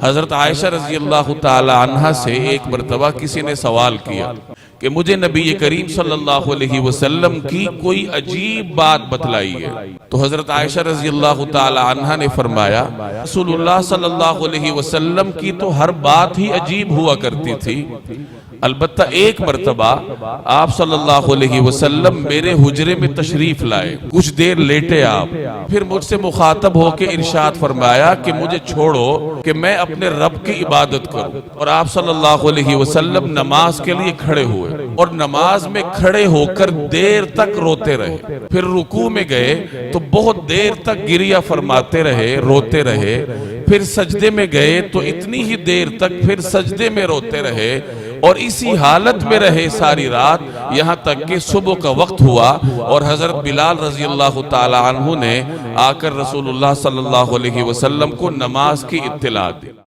حضرت عائشہ رضی اللہ تعالی عنہ سے ایک مرتبہ کسی نے سوال کیا کہ مجھے نبی کریم صلی اللہ علیہ وسلم کی کوئی عجیب بات بتلائی ہے۔ تو حضرت عائشہ رضی اللہ تعالی عنہ نے فرمایا رسول اللہ صلی اللہ علیہ وسلم کی تو ہر بات ہی عجیب ہوا کرتی تھی، البتہ ایک مرتبہ آپ صلی اللہ علیہ وسلم میرے حجرے میں تشریف لائے، کچھ دیر لیٹے آپ، پھر مجھ سے مخاطب ہو کے ارشاد فرمایا کہ مجھے چھوڑو کہ میں اپنے رب کی عبادت کروں، اور آپ صلی اللہ علیہ وسلم نماز کے لیے کھڑے ہوئے اور نماز میں کھڑے ہو کر دیر تک روتے رہے، پھر رکوع میں گئے تو بہت دیر تک گریہ فرماتے رہے، روتے رہے، پھر سجدے میں گئے تو اتنی ہی دیر تک پھر سجدے میں روتے رہے، اور اسی حالت میں رہے ساری رات، یہاں تک کہ صبح کا وقت ہوا اور حضرت بلال رضی اللہ تعالی عنہ نے آ کر رسول اللہ صلی اللہ علیہ وسلم کو نماز کی اطلاع دی۔